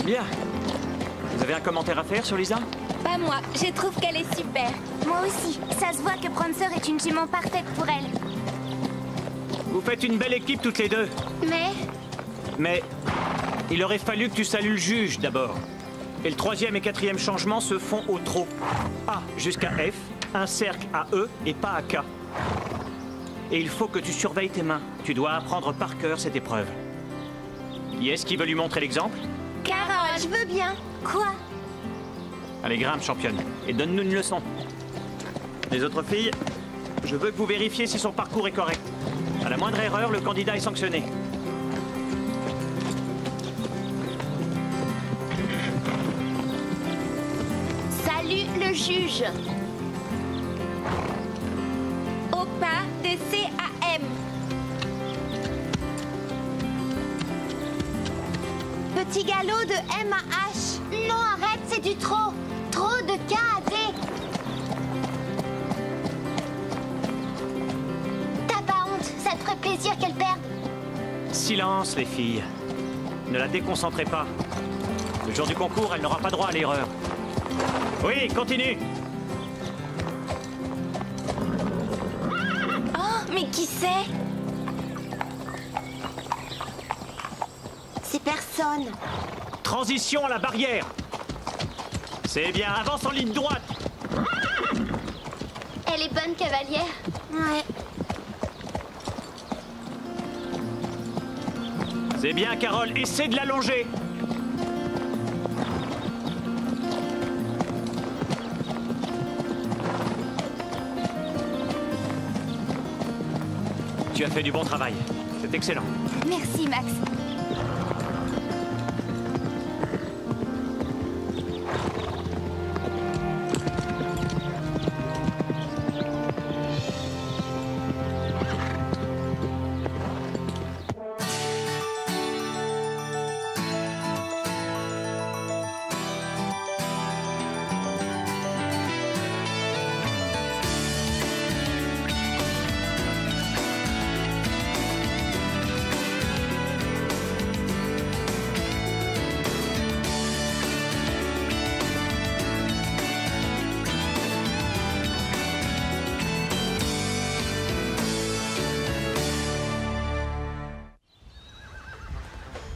Bien. Vous avez un commentaire à faire sur Lisa? Pas moi, je trouve qu'elle est super. Moi aussi. Ça se voit que Prancer est une jument parfaite pour elle. Vous faites une belle équipe toutes les deux. Mais il aurait fallu que tu salues le juge d'abord. Et le 3e et 4e changement se font au trot. A jusqu'à F, un cercle à E et pas à K. Et il faut que tu surveilles tes mains. Tu dois apprendre par cœur cette épreuve. Yes, qui veut lui montrer l'exemple? Carole, je veux bien. Quoi? Allez, grimpe, championne, et donne-nous une leçon. Les autres filles, je veux que vous vérifiez si son parcours est correct. À la moindre erreur, le candidat est sanctionné. Salut le juge. Au pas de C à M. Petit galop de M à H. Non, arrête, c'est du trop. Trop de K à D. T'as pas honte, ça te ferait plaisir qu'elle perde. Silence, les filles. Ne la déconcentrez pas. Le jour du concours, elle n'aura pas droit à l'erreur. Oui, continue. Oh, mais qui c'est? C'est personne. Transition à la barrière. C'est bien, avance en ligne droite. Elle est bonne, cavalière. Ouais. C'est bien, Carole, essaie de l'allonger. Tu as fait du bon travail. C'est excellent. Merci, Max.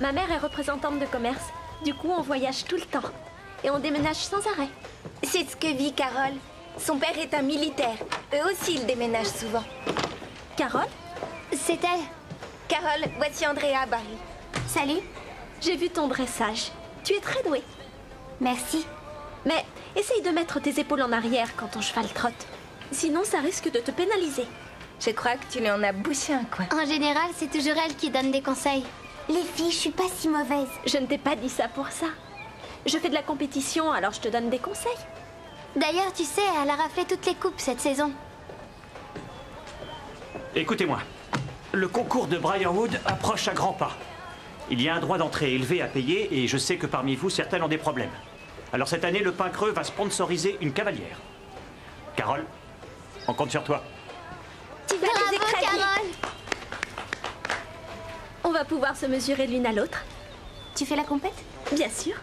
Ma mère est représentante de commerce. Du coup, on voyage tout le temps. Et on déménage sans arrêt. C'est ce que vit Carole. Son père est un militaire. Eux aussi, ils déménagent souvent. Carole? C'est elle. Carole, voici Andrea Barry. Salut. J'ai vu ton dressage. Tu es très douée. Merci. Mais essaye de mettre tes épaules en arrière quand ton cheval trotte. Sinon, ça risque de te pénaliser. Je crois que tu lui en as bouché un coin. En général, c'est toujours elle qui donne des conseils. Les filles, je suis pas si mauvaise. Je ne t'ai pas dit ça pour ça. Je fais de la compétition, alors je te donne des conseils. D'ailleurs, tu sais, elle a raflé toutes les coupes cette saison. Écoutez-moi. Le concours de Briarwood approche à grands pas. Il y a un droit d'entrée élevé à payer et je sais que parmi vous, certains ont des problèmes. Alors cette année, le Pain Creux va sponsoriser une cavalière. Carole, on compte sur toi. Tu vas les Bravo, écraser. Carole. On va pouvoir se mesurer l'une à l'autre. Tu fais la compète? Bien sûr.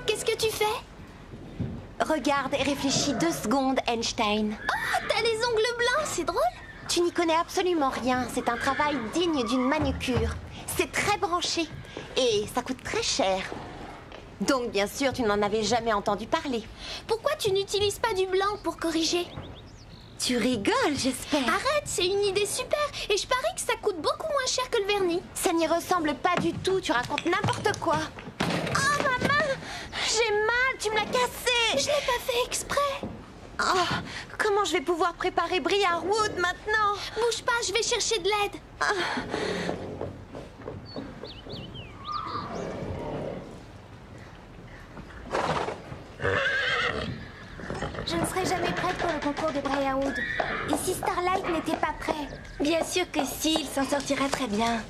Qu'est-ce que tu fais? Regarde et réfléchis 2 secondes, Einstein. Oh, t'as les ongles blancs, c'est drôle. Tu n'y connais absolument rien. C'est un travail digne d'une manucure. C'est très branché. Et ça coûte très cher. Donc, bien sûr, tu n'en avais jamais entendu parler. Pourquoi tu n'utilises pas du blanc pour corriger? Tu rigoles, j'espère. Arrête, c'est une idée super. Et je parie que ça coûte beaucoup moins cher que le vernis. Ça n'y ressemble pas du tout. Tu racontes n'importe quoi. Oh, ma main! J'ai mal, tu me l'as cassée. Je l'ai pas fait exprès. Oh, comment je vais pouvoir préparer Briarwood maintenant? Bouge pas, je vais chercher de l'aide. Je ne serai jamais prête pour le concours de Briarwood. Et si Starlight n'était pas prêt? Bien sûr que si, il s'en sortira très bien.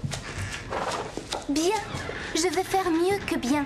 Bien. Je veux faire mieux que bien.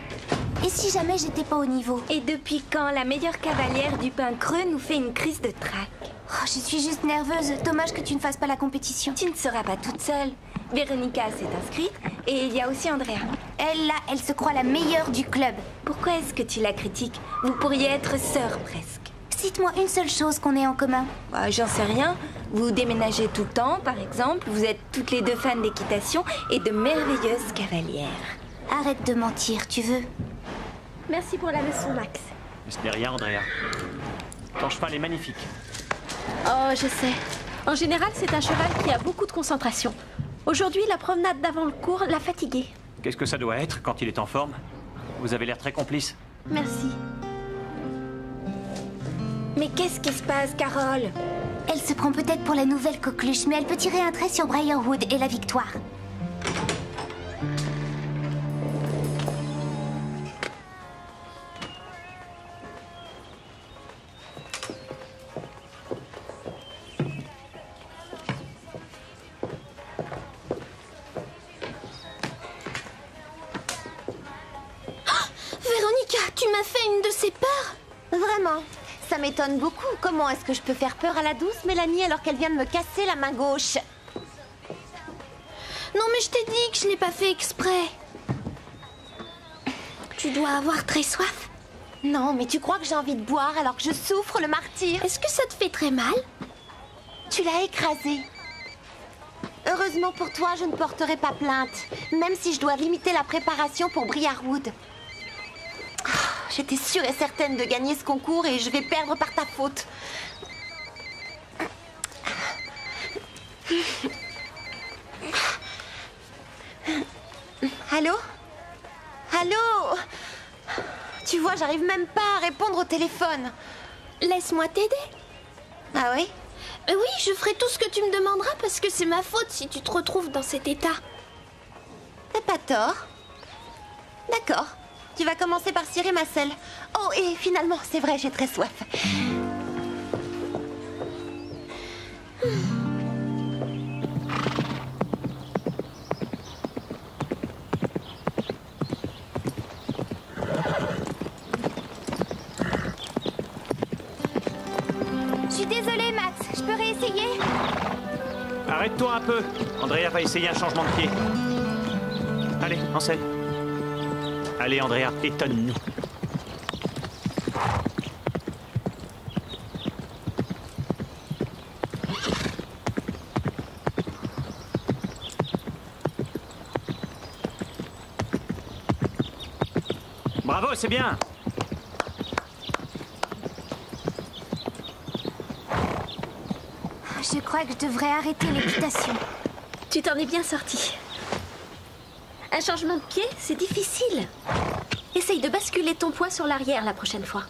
Et si jamais j'étais pas au niveau? Et depuis quand la meilleure cavalière du Pain Creux nous fait une crise de trac? Oh, je suis juste nerveuse. Dommage que tu ne fasses pas la compétition. Tu ne seras pas toute seule. Véronica s'est inscrite et il y a aussi Andrea. Elle, là, elle se croit la meilleure du club. Pourquoi est-ce que tu la critiques? Vous pourriez être sœurs presque. Cite-moi une seule chose qu'on ait en commun. Bah, j'en sais rien. Vous déménagez tout le temps, par exemple. Vous êtes toutes les deux fans d'équitation et de merveilleuses cavalières. Arrête de mentir, tu veux? Merci pour la leçon, Max. Ce n'est rien, Andrea. Ton cheval est magnifique. Oh, je sais. En général, c'est un cheval qui a beaucoup de concentration. Aujourd'hui, la promenade d'avant le cours l'a fatigué. Qu'est-ce que ça doit être quand il est en forme? Vous avez l'air très complice. Merci. Mais qu'est-ce qui se passe, Carole? Elle se prend peut-être pour la nouvelle coqueluche, mais elle peut tirer un trait sur Briarwood et la victoire. Véronica, tu m'as fait une de ces peurs? Vraiment? Ça m'étonne beaucoup. Comment est-ce que je peux faire peur à la douce Mélanie alors qu'elle vient de me casser la main gauche? Non, mais je t'ai dit que je l'ai pas fait exprès. Tu dois avoir très soif. Non, mais tu crois que j'ai envie de boire alors que je souffre le martyre? Est-ce que ça te fait très mal? Tu l'as écrasé. Heureusement pour toi, je ne porterai pas plainte, même si je dois limiter la préparation pour Briarwood. J'étais sûre et certaine de gagner ce concours et je vais perdre par ta faute. Allô? Allô? Tu vois, j'arrive même pas à répondre au téléphone. Laisse-moi t'aider. Ah oui? Oui, je ferai tout ce que tu me demanderas parce que c'est ma faute si tu te retrouves dans cet état. T'as pas tort. D'accord. Tu vas commencer par cirer ma selle. Oh, et finalement, c'est vrai, j'ai très soif. Je suis désolée, Max. Je peux réessayer? Arrête-toi un peu. Andrea va essayer un changement de pied. Allez, en selle. Allez, Andrea, étonne-nous. Bravo, c'est bien. Je crois que je devrais arrêter l'équitation. Tu t'en es bien sorti. Un changement de pied, c'est difficile. Essaye de basculer ton poids sur l'arrière la prochaine fois.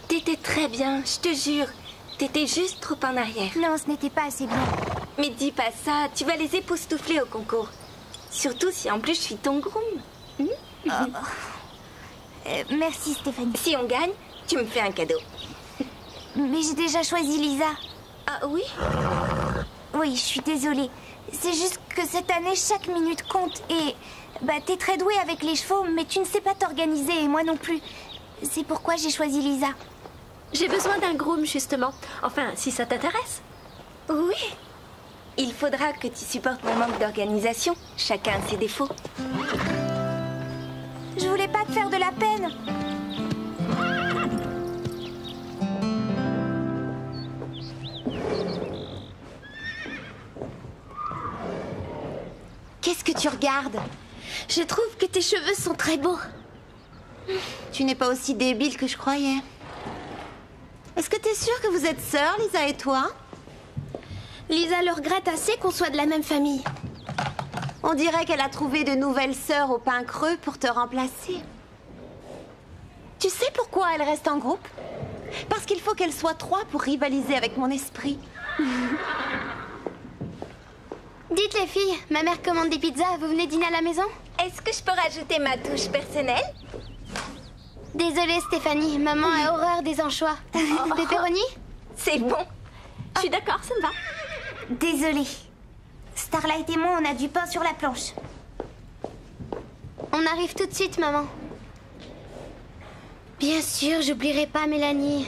T'étais très bien, je te jure. T'étais juste trop en arrière. Non, ce n'était pas assez bien. Mais dis pas ça, tu vas les époustoufler au concours. Surtout si en plus je suis ton groom. Merci, Stéphanie. Si on gagne, tu me fais un cadeau. Mais j'ai déjà choisi Lisa. Ah oui? Oui, je suis désolée. C'est juste que cette année, chaque minute compte et... Bah, t'es très douée avec les chevaux, mais tu ne sais pas t'organiser et moi non plus. C'est pourquoi j'ai choisi Lisa. J'ai besoin d'un groom, justement. Enfin, si ça t'intéresse. Oui. Il faudra que tu supportes mon manque d'organisation. Chacun a ses défauts. Je voulais pas te faire de la peine. Qu'est-ce que tu regardes? Je trouve que tes cheveux sont très beaux. Tu n'es pas aussi débile que je croyais. Est-ce que t'es sûre que vous êtes sœurs, Lisa et toi? Lisa le regrette assez qu'on soit de la même famille. On dirait qu'elle a trouvé de nouvelles sœurs au pain creux pour te remplacer. Tu sais pourquoi elle reste en groupe? Parce qu'il faut qu'elle soit trois pour rivaliser avec mon esprit. Dites les filles, ma mère commande des pizzas, vous venez dîner à la maison? Est-ce que je peux rajouter ma touche personnelle? Désolée Stéphanie, maman a horreur des anchois. Pepperoni? C'est bon. Je suis d'accord, ça me va. Désolée. Starlight et moi, on a du pain sur la planche. On arrive tout de suite, maman. Bien sûr, j'oublierai pas Mélanie.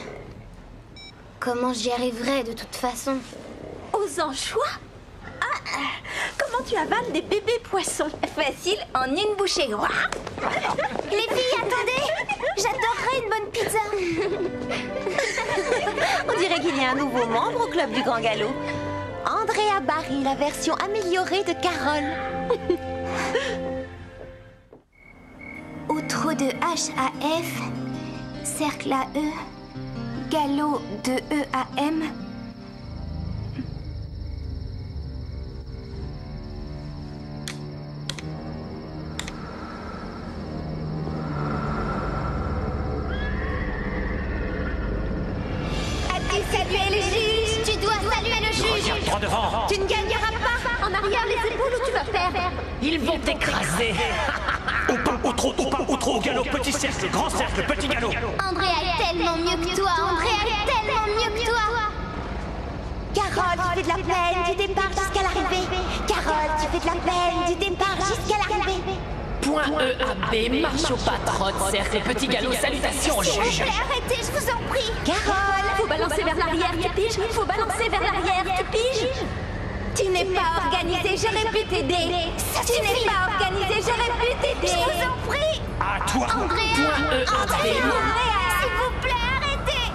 Comment j'y arriverai de toute façon? Aux anchois? Ah, comment tu avales des bébés poissons? Facile, en une bouchée. Les filles, attendez! J'adorerais une bonne pizza. On dirait qu'il y a un nouveau membre au club du Grand Galop. Andrea Barry, la version améliorée de Carole. Outro de H à F, cercle à E, galop de E à M. As-tu salué le juge? Tu dois saluer le juge. Regarde droit devant. Tu ne gagneras pas. En arrière, les épaules, ou tu vas faire? Ils vont t'écraser. Au pas, au trop, au galop, petit cercle, grand cercle, petit galop. Andrea est tellement mieux que toi. Andrea est tellement mieux que toi. Carole, tu fais de la peine du départ jusqu'à l'arrivée. Carole, tu fais de la peine du départ jusqu'à l'arrivée. Point E à B, marche au pas, trotte, cercle, petit galop, salutations, S'il vous juge. plaît, arrêtez, je vous en prie. Carole, Faut balancer vers l'arrière, tu piges. Faut balancer vers l'arrière, tu piges. Tu n'es pas organisé, j'aurais pu t'aider. Tu n'es pas organisé, j'aurais pu Je t'aider. vous en prie. À toi. Point E à B, S'il vous plaît, arrêtez.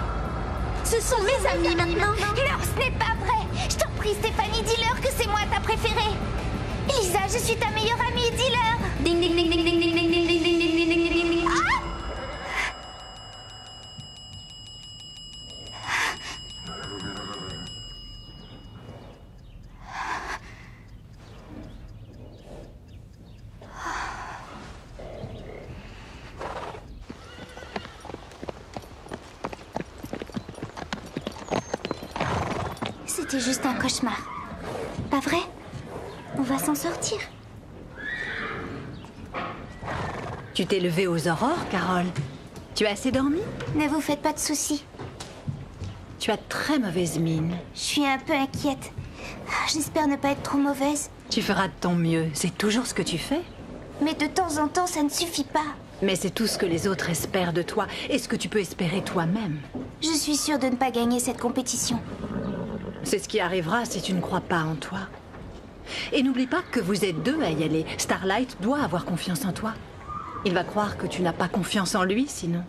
Ce sont mes amis maintenant. Non, ce n'est pas vrai. Je t'en prie, Stéphanie, dis-leur que c'est moi ta préférée. Lisa, je suis ta meilleure amie, dis-leur. Ding ding ding ding ding ding ding ding ding ding ding ding ding ding. C'était juste un cauchemar. Pas vrai? On va s'en sortir. Tu t'es levée aux aurores, Carole. Tu as assez dormi? Ne vous faites pas de soucis. Tu as très mauvaise mine. Je suis un peu inquiète. J'espère ne pas être trop mauvaise. Tu feras de ton mieux, c'est toujours ce que tu fais. Mais de temps en temps, ça ne suffit pas. Mais c'est tout ce que les autres espèrent de toi et ce que tu peux espérer toi-même. Je suis sûre de ne pas gagner cette compétition. C'est ce qui arrivera si tu ne crois pas en toi. Et n'oublie pas que vous êtes deux à y aller. Starlight doit avoir confiance en toi. Il va croire que tu n'as pas confiance en lui, sinon.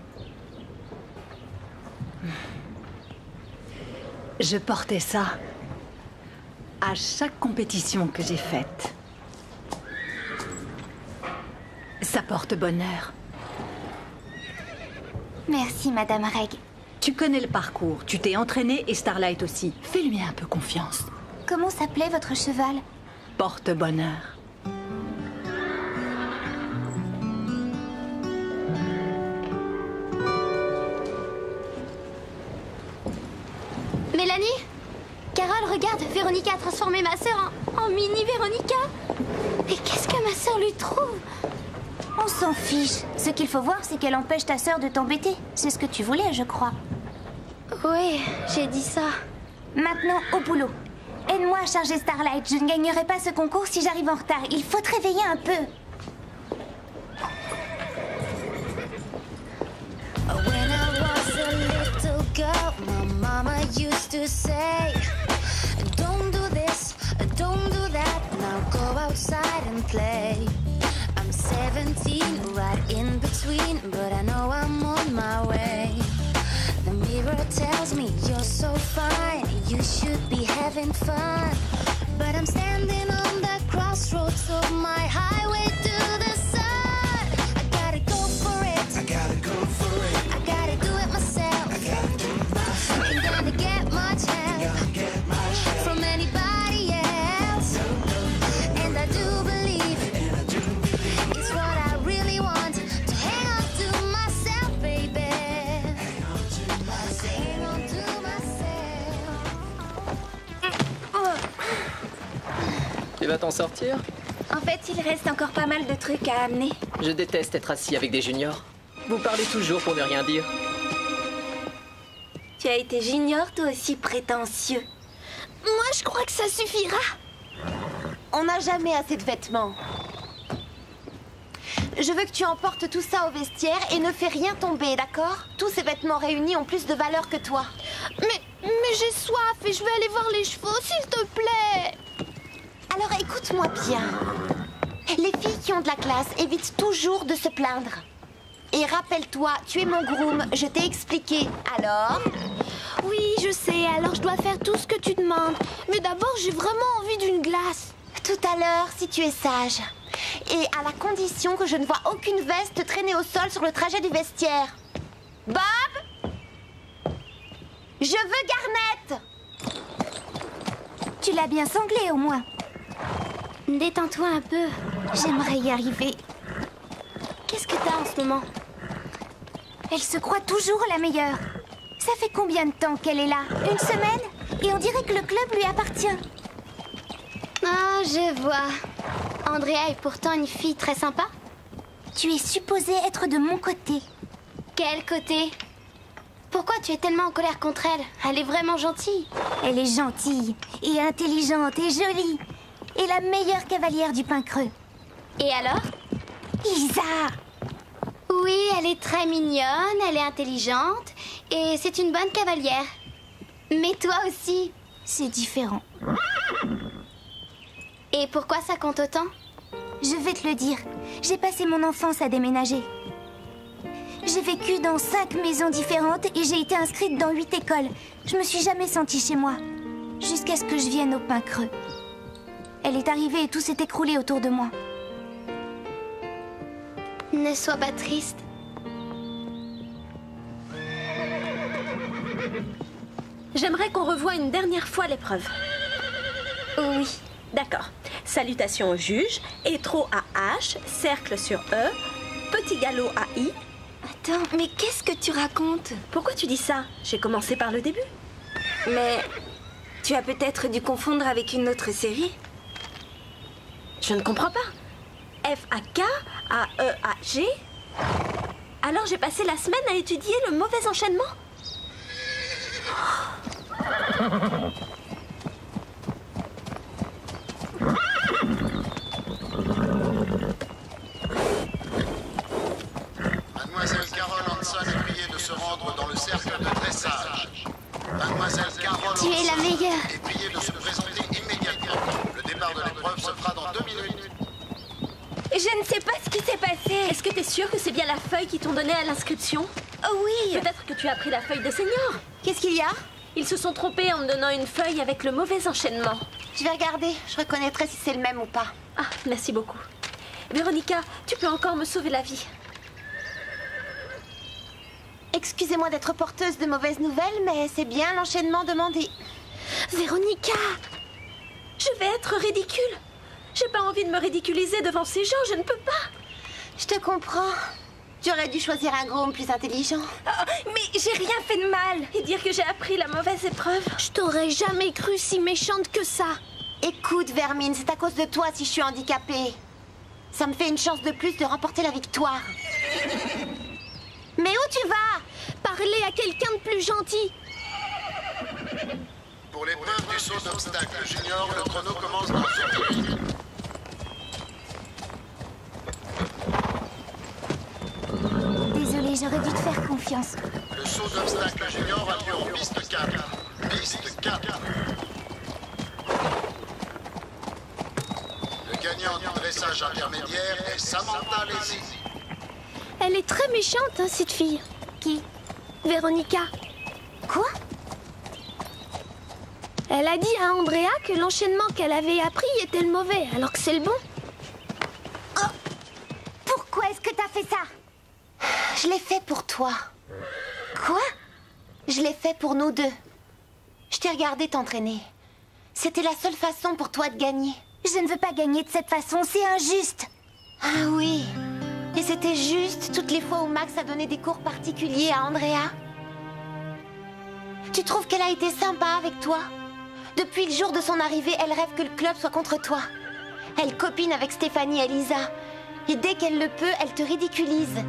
Je portais ça à chaque compétition que j'ai faite. Ça porte bonheur. Merci, Madame Reg. Tu connais le parcours, tu t'es entraînée et Starlight aussi. Fais-lui un peu confiance. Comment s'appelait votre cheval? Porte bonheur. Mélanie? Carole, regarde, Véronica a transformé ma sœur en mini Véronica. Et qu'est-ce que ma sœur lui trouve? On s'en fiche. Ce qu'il faut voir, c'est qu'elle empêche ta sœur de t'embêter. C'est ce que tu voulais, je crois. Oui, j'ai dit ça. Maintenant, au boulot. Aide-moi à charger Starlight. Je ne gagnerai pas ce concours si j'arrive en retard. Il faut te réveiller un peu. When I was a little girl, my mama used to say, don't do this, don't do that, now go outside and play. I'm 17, right in between, but I know I'm on my way. The mirror tells me you're so fine, you should be having fun. But I'm standing on the crossroads of my highway to the sun. I gotta go for it. I gotta go for it. I gotta do it myself. I gotta do it myself. Ain't gonna get much help from anybody else. And I do believe it's what I really want to hang on to myself, baby. Hang on to myself. Tu vas t'en sortir? En fait, il reste encore pas mal de trucs à amener. Je déteste être assis avec des juniors. Vous parlez toujours pour ne rien dire. Tu as été junior, toi aussi prétentieux. Moi, je crois que ça suffira. on n'a jamais assez de vêtements. Je veux que tu emportes tout ça au vestiaire et ne fais rien tomber, d'accord? Tous ces vêtements réunis ont plus de valeur que toi. Mais Mais j'ai soif et je vais aller voir les chevaux, s'il te plaît. Alors écoute-moi bien. Les filles qui ont de la classe évitent toujours de se plaindre. Et rappelle-toi, tu es mon groom, je t'ai expliqué. Alors? Oui, je sais, alors je dois faire tout ce que tu demandes. Mais d'abord, j'ai vraiment envie d'une glace. Tout à l'heure, si tu es sage. Et à la condition que je ne vois aucune veste traîner au sol sur le trajet du vestiaire. Bob? Je veux Garnet! Tu l'as bien sanglé au moins. Détends-toi un peu, j'aimerais y arriver. Qu'est-ce que t'as en ce moment? Elle se croit toujours la meilleure. Ça fait combien de temps qu'elle est là? Une semaine? Et on dirait que le club lui appartient. Ah, je vois. Andrea est pourtant une fille très sympa. Tu es supposée être de mon côté. Quel côté? Pourquoi tu es tellement en colère contre elle? Elle est vraiment gentille. Elle est gentille et intelligente et jolie. Et la meilleure cavalière du Pin Creux. Et alors? Lisa! Oui, elle est très mignonne, elle est intelligente et c'est une bonne cavalière. Mais toi aussi, c'est différent. Et pourquoi ça compte autant? Je vais te le dire. J'ai passé mon enfance à déménager. J'ai vécu dans 5 maisons différentes et j'ai été inscrite dans 8 écoles. Je me suis jamais sentie chez moi. Jusqu'à ce que je vienne au Pin Creux. Elle est arrivée et tout s'est écroulé autour de moi. Ne sois pas triste. J'aimerais qu'on revoie une dernière fois l'épreuve. Oui. D'accord. Salutations au juge, étro à H, cercle sur E, petit galop à I. Attends, mais qu'est-ce que tu racontes? Pourquoi tu dis ça? J'ai commencé par le début. Mais tu as peut-être dû confondre avec une autre série? Je ne comprends pas. F à K, A E à G. Alors j'ai passé la semaine à étudier le mauvais enchaînement. Mademoiselle Carole Hanson est priée de se rendre dans le cercle de dressage. Mademoiselle Carole Tu es la meilleure. est priée de se présenter immédiatement. Le départ de l'épreuve se fera dans 2 minutes. Je ne sais pas ce qui s'est passé. Est-ce que t'es sûre que c'est bien la feuille qu'ils t'ont donnée à l'inscription? Oh oui. Peut-être que tu as pris la feuille des seniors. Qu'est-ce qu'il y a? Ils se sont trompés en me donnant une feuille avec le mauvais enchaînement. Je vais regarder, je reconnaîtrai si c'est le même ou pas. Ah, merci beaucoup. Véronica, tu peux encore me sauver la vie. Excusez-moi d'être porteuse de mauvaises nouvelles, mais c'est bien l'enchaînement demandé. Véronica, je vais être ridicule. J'ai pas envie de me ridiculiser devant ces gens, je ne peux pas. Je te comprends. J'aurais dû choisir un groom plus intelligent. Oh, mais j'ai rien fait de mal. Et dire que j'ai appris la mauvaise épreuve. Je t'aurais jamais cru si méchante que ça. Écoute, Vermine, c'est à cause de toi si je suis handicapée. Ça me fait une chance de plus de remporter la victoire. Mais où tu vas? Parler à quelqu'un de plus gentil. Pour l'épreuve du saut d'obstacle junior, le chrono commence dans 1 minute. Désolée, j'aurais dû te faire confiance. Le saut d'obstacle junior a lieu en piste 4. Piste 4. Le gagnant du dressage intermédiaire est Samantha Lézy. Elle est très méchante, hein, cette fille. Qui? Véronica. Quoi? Elle a dit à Andrea que l'enchaînement qu'elle avait appris était le mauvais, alors que c'est le bon. Oh! Pourquoi est-ce que t'as fait ça? Je l'ai fait pour toi. Quoi? Je l'ai fait pour nous deux. Je t'ai regardé t'entraîner. C'était la seule façon pour toi de gagner. Je ne veux pas gagner de cette façon, c'est injuste. Ah oui. Et c'était juste toutes les fois où Max a donné des cours particuliers à Andrea. Tu trouves qu'elle a été sympa avec toi? Depuis le jour de son arrivée, elle rêve que le club soit contre toi. Elle copine avec Stéphanie et Lisa. Et dès qu'elle le peut, elle te ridiculise.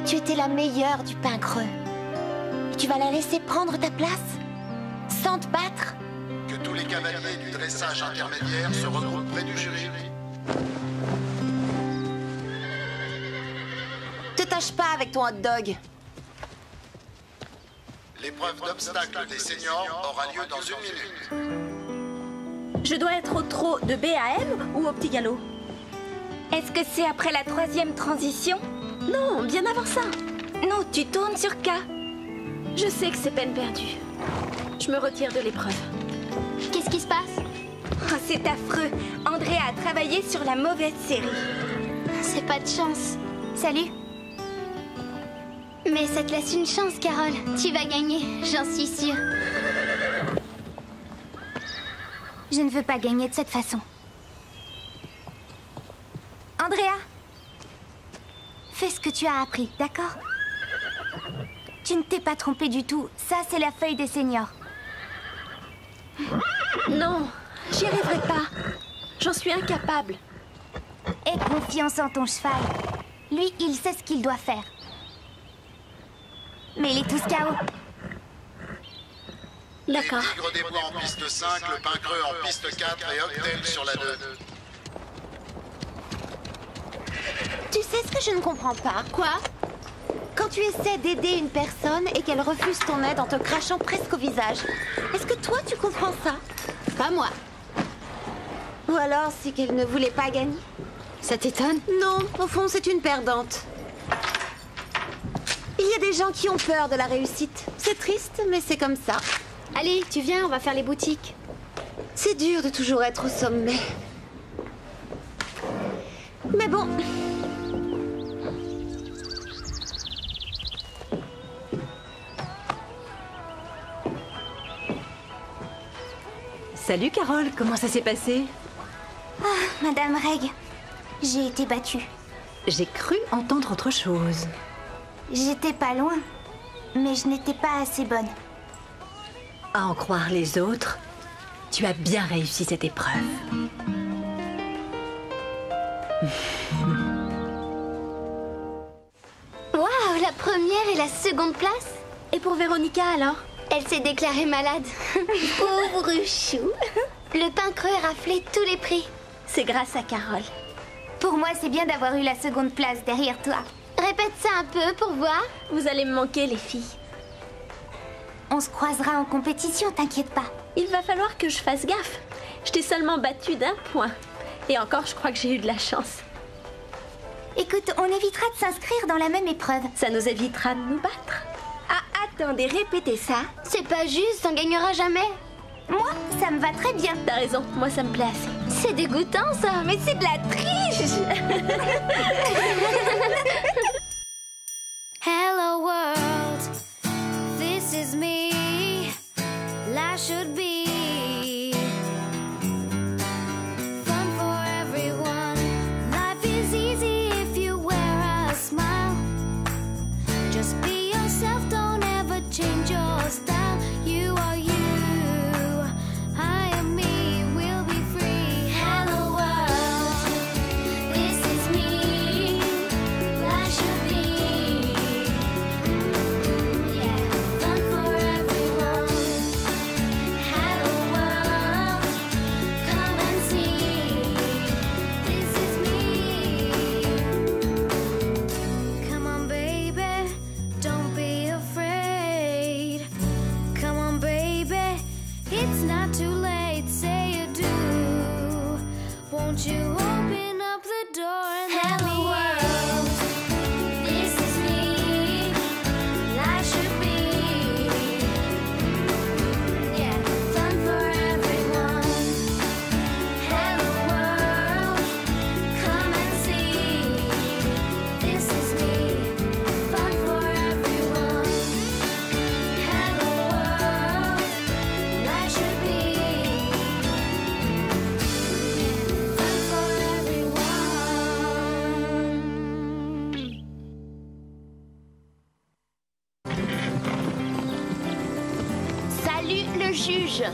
Tu étais la meilleure du Pin Creux. Tu vas la laisser prendre ta place? Sans te battre? Que tous les cavaliers du dressage intermédiaire se regroupent près du jury. Te tâche pas avec ton hot dog. L'épreuve d'obstacle des seniors aura lieu dans 1 minute. Je dois être au trot de B à M ou au petit galop? Est-ce que c'est après la 3e transition? Non, bien avant ça. Non, tu tournes sur K. Je sais que c'est peine perdue. Je me retire de l'épreuve. Qu'est-ce qui se passe? Oh, c'est affreux. Andrea a travaillé sur la mauvaise série. C'est pas de chance. Salut. Mais ça te laisse une chance, Carole. Tu vas gagner, j'en suis sûre. Je ne veux pas gagner de cette façon. Andrea, fais ce que tu as appris, d'accord? Tu ne t'es pas trompée du tout. Ça, c'est la feuille des seniors. Non, j'y arriverai pas. J'en suis incapable. Aie confiance en ton cheval. Lui, il sait ce qu'il doit faire. Mais il est tous KO. D'accord. Les Tigres des Bois en piste 5, le Pincreux en piste 4 et Octel sur la 2. Tu sais ce que je ne comprends pas? Quoi? Quand tu essaies d'aider une personne et qu'elle refuse ton aide en te crachant presque au visage, est-ce que toi tu comprends ça? Pas moi. Ou alors c'est qu'elle ne voulait pas gagner? Ça t'étonne? Non, au fond c'est une perdante. Il y a des gens qui ont peur de la réussite. C'est triste, mais c'est comme ça. Allez, tu viens, on va faire les boutiques. C'est dur de toujours être au sommet. Mais bon. Salut Carole, comment ça s'est passé? Ah, Madame Reg, j'ai été battue. J'ai cru entendre autre chose. J'étais pas loin, mais je n'étais pas assez bonne. À en croire les autres, tu as bien réussi cette épreuve. Waouh, la première et la seconde place? Et pour Véronica alors? Elle s'est déclarée malade. Pauvre chou. Le Pincreux a raflé tous les prix. C'est grâce à Carole. Pour moi, c'est bien d'avoir eu la seconde place derrière toi. Répète ça un peu pour voir. Vous allez me manquer, les filles. On se croisera en compétition, t'inquiète pas. Il va falloir que je fasse gaffe. Je t'ai seulement battue d'1 point. Et encore, je crois que j'ai eu de la chance. Écoute, on évitera de s'inscrire dans la même épreuve. Ça nous évitera de nous battre. Ah, attendez, répétez ça. C'est pas juste, on gagnera jamais. Moi, ça me va très bien. T'as raison, moi ça me plaît assez. C'est dégoûtant ça, mais c'est de la triche. Hello world, this is me. Life should be fun for everyone. Life is easy if you wear a smile. Just be yourself, don't ever change your style. You are you, I am me, we'll be free. Hello world, this is me. Life should be, yeah, fun for everyone. Hello world, come and see. This is me. Come on baby, don't be afraid. Come on baby, it's not too late. Say you do. Won't you open up the door and let me in? This is me. Life should be, yeah, fun for everyone. Hello world, come and see. This is me, fun for everyone. Hello world, life should be, fun for everyone. Salut le juge.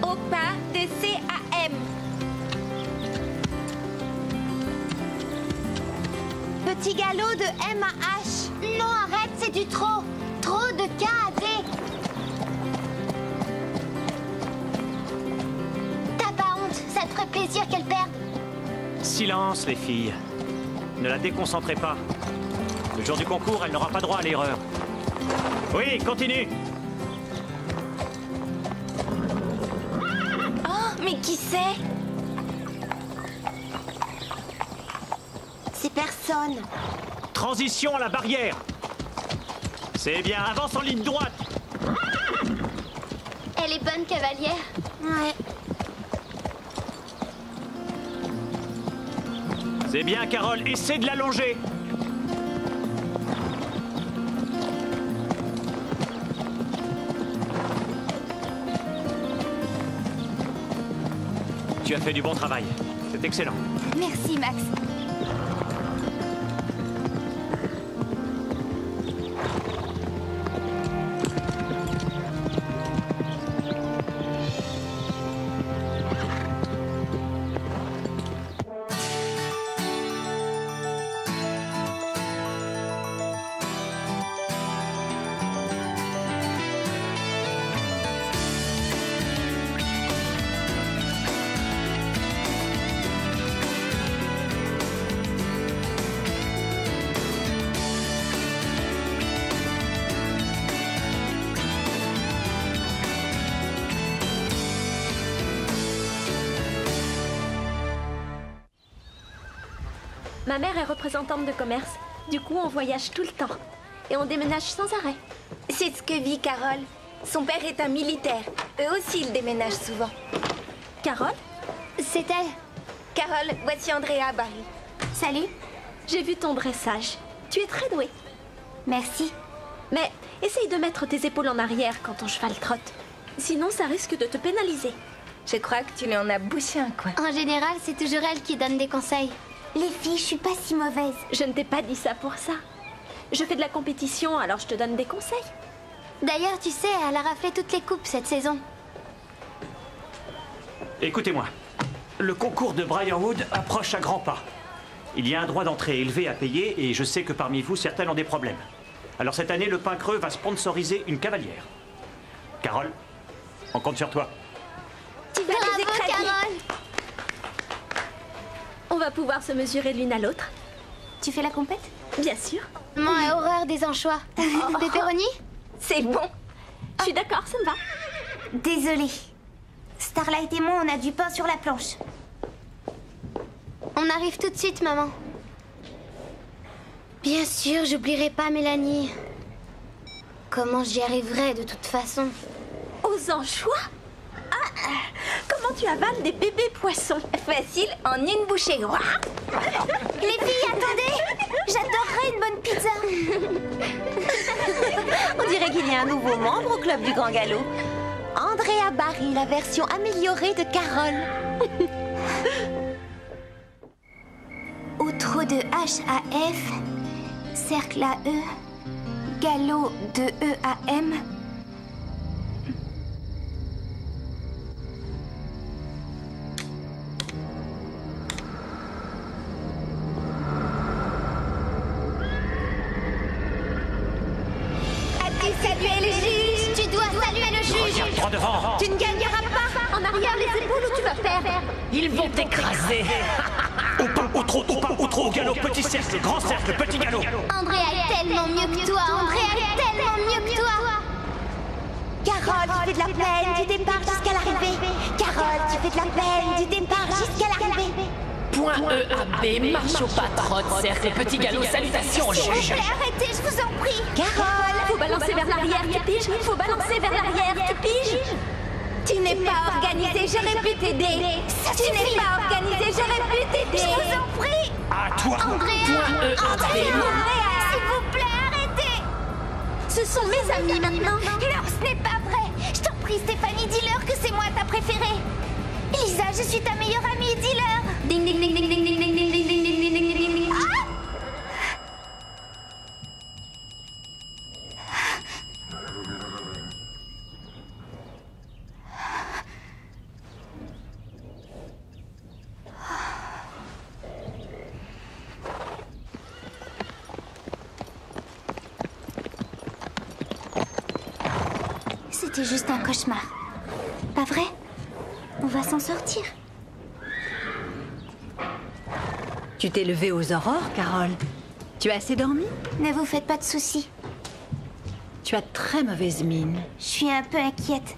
Au pas de C à M. Petit galop de M à H. Non, arrête, c'est du trop. Trop de K à D. T'as pas honte, ça te ferait plaisir qu'elle perde. Silence, les filles. Ne la déconcentrez pas. Le jour du concours, elle n'aura pas droit à l'erreur. Oui, continue. Oh, mais qui c'est? C'est personne. Transition à la barrière. C'est bien, avance en ligne droite. Elle est bonne, cavalière. Ouais. C'est bien, Carole, essaie de l'allonger. Tu as fait du bon travail. C'est excellent. Merci, Max. Ma mère est représentante de commerce. Du coup, on voyage tout le temps. Et on déménage sans arrêt. C'est ce que vit Carole. Son père est un militaire. Eux aussi, ils déménagent souvent. Carole? C'est elle. Carole, voici Andrea Barry. Salut. J'ai vu ton dressage. Tu es très douée. Merci. Mais essaye de mettre tes épaules en arrière quand ton cheval trotte. Sinon, ça risque de te pénaliser. Je crois que tu lui en as bouché un coin. En général, c'est toujours elle qui donne des conseils. Les filles, je suis pas si mauvaise. Je ne t'ai pas dit ça pour ça. Je fais de la compétition, alors je te donne des conseils. D'ailleurs, tu sais, elle a raflé toutes les coupes cette saison. Écoutez-moi. Le concours de Briarwood approche à grands pas. Il y a un droit d'entrée élevé à payer et je sais que parmi vous, certaines ont des problèmes. Alors cette année, le Pain Creux va sponsoriser une cavalière. Carole, on compte sur toi. Tu vas les écraser. Carole. On va pouvoir se mesurer l'une à l'autre. Tu fais la compète? Bien sûr. Maman a horreur des anchois. Pepperoni? C'est bon. Je suis d'accord, ça me va. Désolée. Starlight et moi, on a du pain sur la planche. On arrive tout de suite, maman. Bien sûr, j'oublierai pas Mélanie. Comment j'y arriverai de toute façon? Aux anchois? Ah, comment tu avales des bébés poissons? Facile, en une bouchée. Les filles, attendez! J'adorerais une bonne pizza. On dirait qu'il y a un nouveau membre au club du Grand Galop. Andrea Barry, la version améliorée de Carole. Au trot de H à F, cercle à E, galop de E à M. As-tu salué le juge? Tu dois saluer le juge. Regarde droit devant. Tu ne gagneras pas. En arrière, les épaules, ou tu vas perdre. Ils vont t'écraser. Au pas, au trot, au pas, au trot, au galop, petit cercle, grand cercle, petit galop. Andrea est tellement mieux que toi. Andrea est tellement mieux que toi. Carole, tu fais de la peine du départ jusqu'à l'arrivée. Carole, tu fais de la peine du départ jusqu'à l'arrivée. Point E à B, marche au pas, trotte, cercle, petit galop, salutations, S'il vous juge. plaît, arrêtez, je vous en prie. Carole, Faut balancer vers l'arrière, tu piges. Il faut balancer vers l'arrière, tu piges. Tu n'es pas organisé, j'aurais pu t'aider. Tu n'es pas organisé, j'aurais pu Je t'aider. vous en prie. À toi. Andrea. Point E à B, S'il vous plaît, arrêtez. Ce sont mes amis maintenant. Non, ce n'est pas vrai. Je t'en prie, Stéphanie, dis-leur que c'est moi ta préférée. Lisa, je suis ta meilleure amie, dis-leur. Ding, ding, ding, ding, ding, ding, ding, ding, ding, ding, ding, ding, ding, ding. Ah! C'était juste un cauchemar. Pas vrai? On va s'en sortir. Tu t'es levée aux aurores, Carole. Tu as assez dormi? Ne vous faites pas de soucis. Tu as très mauvaise mine. Je suis un peu inquiète.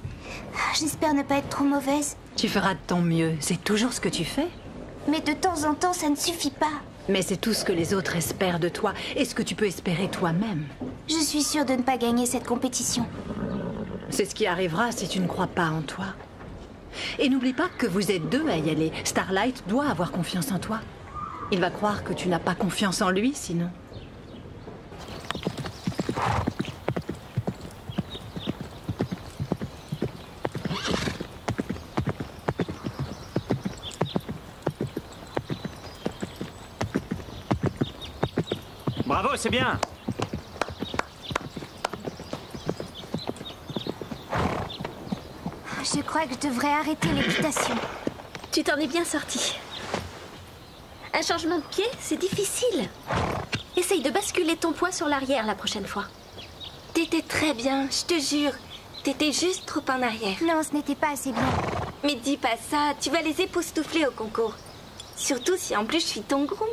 J'espère ne pas être trop mauvaise. Tu feras de ton mieux, c'est toujours ce que tu fais. Mais de temps en temps, ça ne suffit pas. Mais c'est tout ce que les autres espèrent de toi et ce que tu peux espérer toi-même. Je suis sûre de ne pas gagner cette compétition. C'est ce qui arrivera si tu ne crois pas en toi. Et n'oublie pas que vous êtes deux à y aller. Starlight doit avoir confiance en toi. Il va croire que tu n'as pas confiance en lui, sinon. Bravo, c'est bien. Je crois que je devrais arrêter l'équitation. Tu t'en es bien sorti. Un changement de pied, c'est difficile. Essaye de basculer ton poids sur l'arrière la prochaine fois. T'étais très bien, je te jure. T'étais juste trop en arrière. Non, ce n'était pas assez bien. Mais dis pas ça, tu vas les époustoufler au concours. Surtout si en plus je suis ton groom.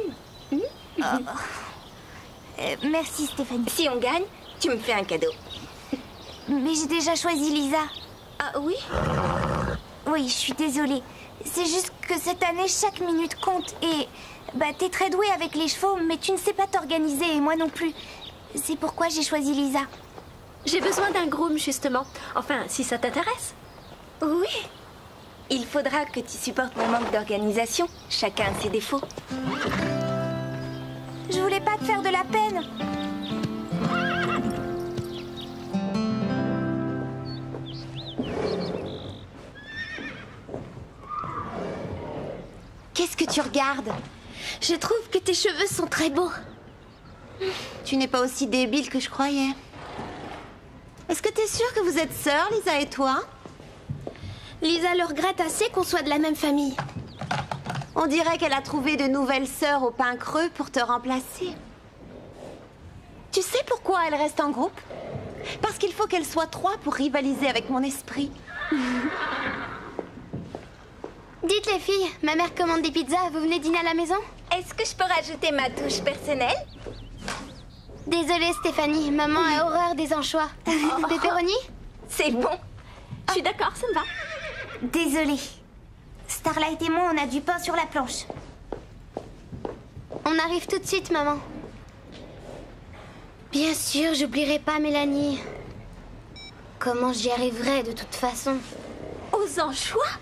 Merci Stéphanie. Si on gagne, tu me fais un cadeau. Mais j'ai déjà choisi Lisa. Ah oui? Oui, je suis désolée. C'est juste que cette année, chaque minute compte et... t'es très douée avec les chevaux, mais tu ne sais pas t'organiser et moi non plus. C'est pourquoi j'ai choisi Lisa. J'ai besoin d'un groom, justement. Enfin, si ça t'intéresse. Oui. Il faudra que tu supportes mon manque d'organisation. Chacun a ses défauts. Je voulais pas te faire de la peine. Qu'est-ce que tu regardes? Je trouve que tes cheveux sont très beaux. Tu n'es pas aussi débile que je croyais. Est-ce que t'es sûre que vous êtes sœurs, Lisa et toi? Lisa le regrette assez qu'on soit de la même famille. On dirait qu'elle a trouvé de nouvelles sœurs au pain creux pour te remplacer. Tu sais pourquoi elle reste en groupe? Parce qu'il faut qu'elle soit trois pour rivaliser avec mon esprit. Dites les filles, ma mère commande des pizzas, vous venez dîner à la maison? Est-ce que je peux rajouter ma touche personnelle? Désolée Stéphanie, maman a horreur des anchois. Pepperoni? C'est bon. Je suis d'accord, ça me va. Désolée. Starlight et moi, on a du pain sur la planche. On arrive tout de suite, maman. Bien sûr, j'oublierai pas Mélanie. Comment j'y arriverai de toute façon? Aux anchois?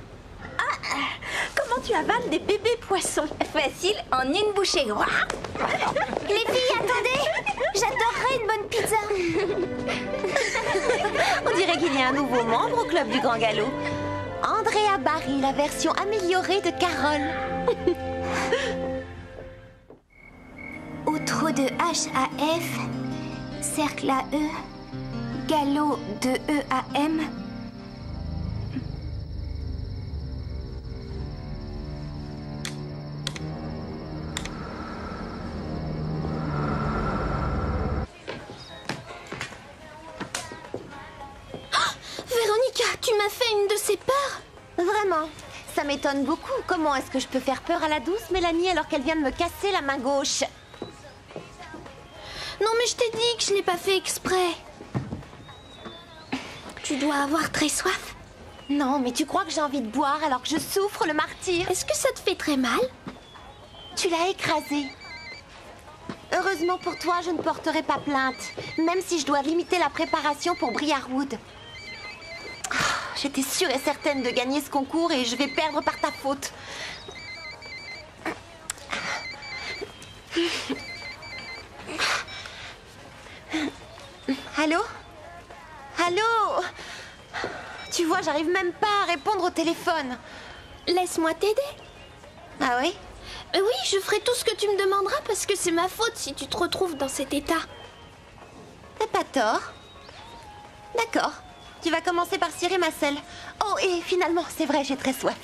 Comment tu avales des bébés poissons? Facile, en une bouchée. Les filles, attendez! J'adorerais une bonne pizza. On dirait qu'il y a un nouveau membre au club du Grand Galop. Andrea Barry, la version améliorée de Carole. Outro de H à F, cercle à E, galop de E à M. Véronica, tu m'as fait une de ces peurs? Vraiment, ça m'étonne beaucoup. Comment est-ce que je peux faire peur à la douce Mélanie alors qu'elle vient de me casser la main gauche? Non mais je t'ai dit que je n'ai pas fait exprès. Tu dois avoir très soif. Non, mais tu crois que j'ai envie de boire alors que je souffre le martyre? Est-ce que ça te fait très mal? Tu l'as écrasé. Heureusement pour toi, je ne porterai pas plainte, même si je dois limiter la préparation pour Briarwood. J'étais sûre et certaine de gagner ce concours et je vais perdre par ta faute. Allô? Allô? Tu vois, j'arrive même pas à répondre au téléphone. Laisse-moi t'aider. Ah oui? Oui, je ferai tout ce que tu me demanderas parce que c'est ma faute si tu te retrouves dans cet état. T'as pas tort. D'accord. Tu vas commencer par cirer ma selle. Oh, et finalement, c'est vrai, j'ai très soif.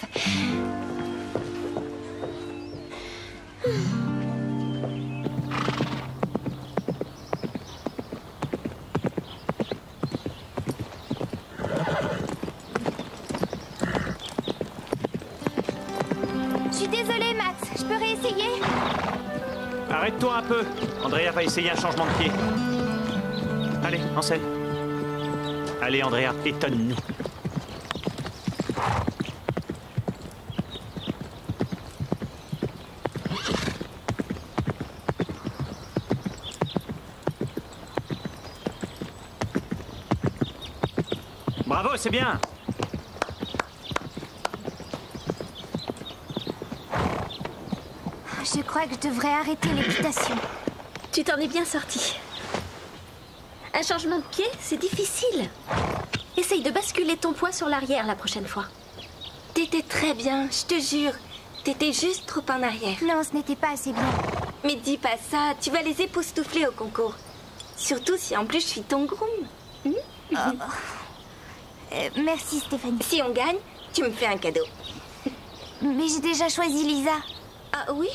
Je suis désolée, Max. Je peux réessayer? Arrête-toi un peu. Andrea va essayer un changement de pied. Allez, en scène. Allez, Andrea, étonne-nous. Bravo, c'est bien. Je crois que je devrais arrêter l'équitation. Tu t'en es bien sorti. Un changement de pied, c'est difficile. Essaye de basculer ton poids sur l'arrière la prochaine fois. T'étais très bien, je te jure. T'étais juste trop en arrière. Non, ce n'était pas assez bien. Mais dis pas ça, tu vas les époustoufler au concours. Surtout si en plus je suis ton groom. Merci Stéphanie. Si on gagne, tu me fais un cadeau. Mais j'ai déjà choisi Lisa. Ah oui?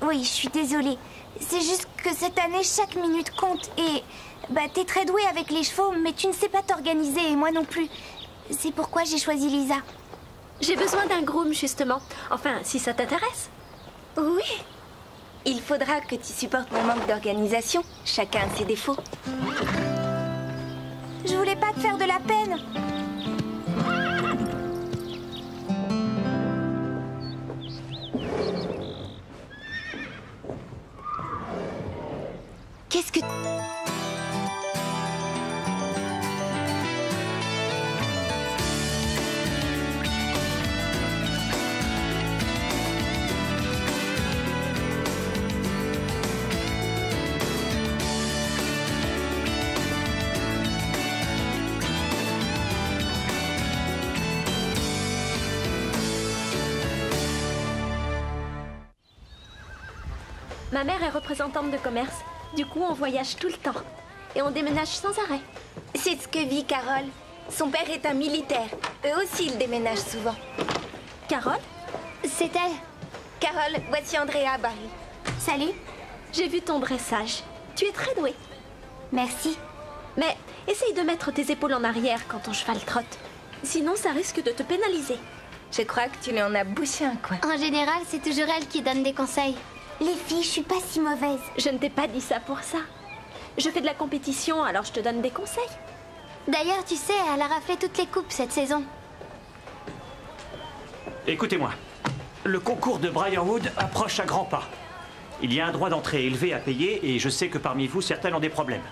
Oui, je suis désolée. C'est juste que cette année, chaque minute compte et... t'es très douée avec les chevaux, mais tu ne sais pas t'organiser et moi non plus. C'est pourquoi j'ai choisi Lisa. J'ai besoin d'un groom, justement. Enfin, si ça t'intéresse. Oui. Il faudra que tu supportes mon manque d'organisation. Chacun a ses défauts. Je voulais pas te faire de la peine. Qu'est-ce que... Ma mère est représentante de commerce. Du coup, on voyage tout le temps. Et on déménage sans arrêt. C'est ce que vit Carole. Son père est un militaire. Eux aussi, ils déménagent souvent. Carole? C'est elle. Carole, voici Andrea à Barry. Salut. J'ai vu ton dressage. Tu es très douée. Merci. Mais essaye de mettre tes épaules en arrière quand ton cheval trotte. Sinon, ça risque de te pénaliser. Je crois que tu lui en as bouché un coin. En général, c'est toujours elle qui donne des conseils. Les filles, je suis pas si mauvaise. Je ne t'ai pas dit ça pour ça. Je fais de la compétition, alors je te donne des conseils. D'ailleurs, tu sais, elle a raflé toutes les coupes cette saison. Écoutez-moi. Le concours de Briarwood approche à grands pas. Il y a un droit d'entrée élevé à payer et je sais que parmi vous, certains ont des problèmes.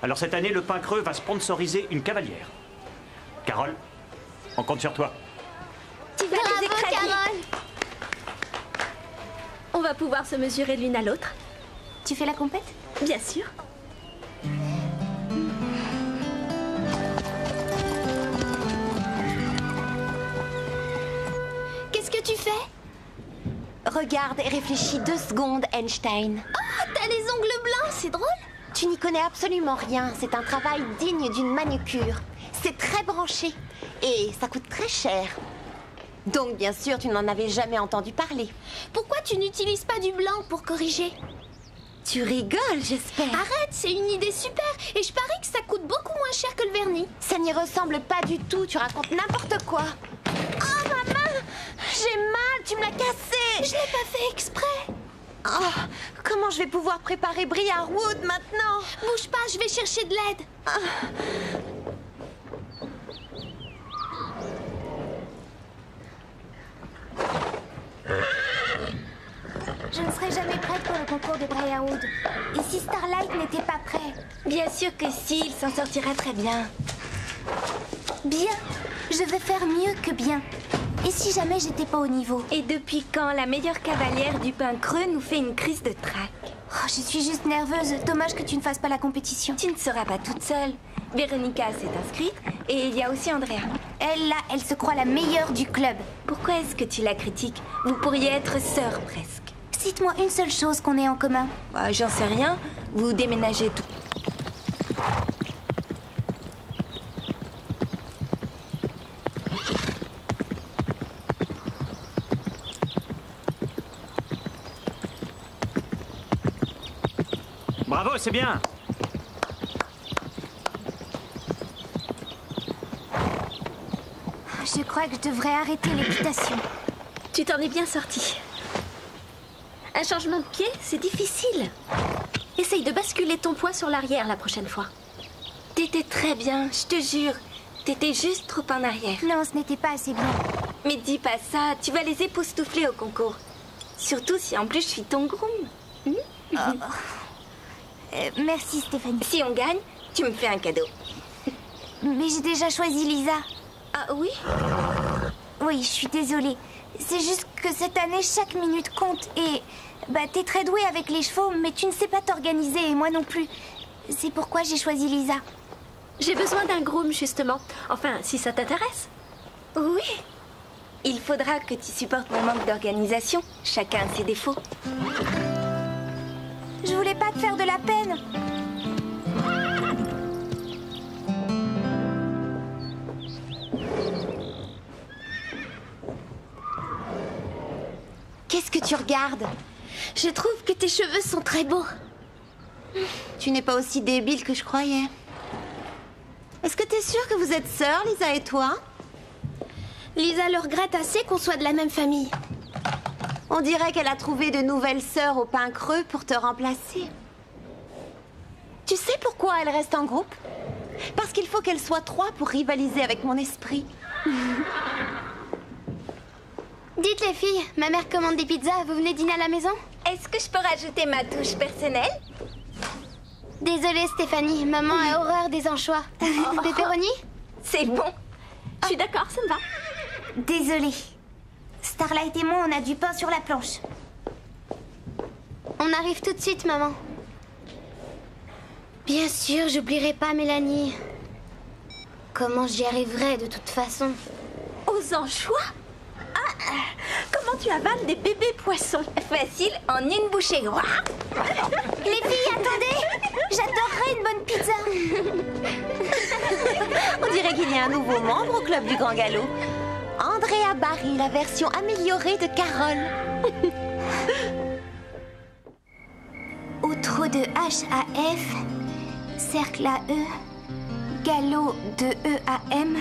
Alors cette année, le Pain Creux va sponsoriser une cavalière. Carole, on compte sur toi. Tu vas les écraser. Carole. On va pouvoir se mesurer l'une à l'autre. Tu fais la compète? Bien sûr. Qu'est-ce que tu fais? Regarde et réfléchis 2 secondes, Einstein. Oh, t'as les ongles blancs, c'est drôle. Tu n'y connais absolument rien. C'est un travail digne d'une manucure. C'est très branché. Et ça coûte très cher. Donc, bien sûr, tu n'en avais jamais entendu parler. Pourquoi tu n'utilises pas du blanc pour corriger? Tu rigoles, j'espère. Arrête, c'est une idée super. Et je parie que ça coûte beaucoup moins cher que le vernis. Ça n'y ressemble pas du tout. Tu racontes n'importe quoi. Oh, ma main! J'ai mal, tu me l'as cassée. Je l'ai pas fait exprès. Oh, comment je vais pouvoir préparer Briarwood maintenant? Bouge pas, je vais chercher de l'aide. Je ne serai jamais prête pour le concours de Briarwood. Et si Starlight n'était pas prêt? Bien sûr que si, il s'en sortira très bien. Bien. Je vais faire mieux que bien. Et si jamais j'étais pas au niveau? Et depuis quand la meilleure cavalière du Pain Creux nous fait une crise de trac? Oh, je suis juste nerveuse. Dommage que tu ne fasses pas la compétition. Tu ne seras pas toute seule. Véronica s'est inscrite et il y a aussi Andrea. Elle, là, elle se croit la meilleure du club. Pourquoi est-ce que tu la critiques? Vous pourriez être sœurs presque. Cite-moi une seule chose qu'on ait en commun. J'en sais rien. Vous déménagez tout. Bravo, c'est bien. Je crois que je devrais arrêter l'équitation. Tu t'en es bien sorti. Un changement de pied, c'est difficile. Essaye de basculer ton poids sur l'arrière la prochaine fois. T'étais très bien, je te jure. T'étais juste trop en arrière. Non, ce n'était pas assez bien. Mais dis pas ça, tu vas les époustoufler au concours. Surtout si en plus je suis ton groom. Merci Stéphanie. Si on gagne, tu me fais un cadeau. Mais j'ai déjà choisi Lisa. Ah oui? Oui, je suis désolée. C'est juste que cette année, chaque minute compte et... t'es très douée avec les chevaux, mais tu ne sais pas t'organiser et moi non plus. C'est pourquoi j'ai choisi Lisa. J'ai besoin d'un groom, justement. Enfin, si ça t'intéresse. Oui. Il faudra que tu supportes mon manque d'organisation. Chacun a ses défauts. Je voulais pas te faire de la peine. Qu'est-ce que tu regardes? Je trouve que tes cheveux sont très beaux. Tu n'es pas aussi débile que je croyais. Est-ce que t'es sûre que vous êtes sœurs, Lisa et toi? Lisa le regrette assez qu'on soit de la même famille. On dirait qu'elle a trouvé de nouvelles sœurs au pain creux pour te remplacer. Tu sais pourquoi elle reste en groupe? Parce qu'il faut qu'elle soit 3 pour rivaliser avec mon esprit. Dites les filles, ma mère commande des pizzas, vous venez dîner à la maison? Est-ce que je peux rajouter ma touche personnelle? Désolée Stéphanie, maman a horreur des anchois. Pepperoni? C'est bon. Je suis d'accord, ça me va. Désolée. Starlight et moi, on a du pain sur la planche. On arrive tout de suite, maman. Bien sûr, j'oublierai pas Mélanie. Comment j'y arriverai de toute façon? Aux anchois? Comment tu avales des bébés poissons? Facile, en une bouchée. Les filles, attendez! J'adorerais une bonne pizza. On dirait qu'il y a un nouveau membre au club du Grand Galop. Andrea Barry, la version améliorée de Carole. Au trot de H à F, cercle à E, galop de E à M,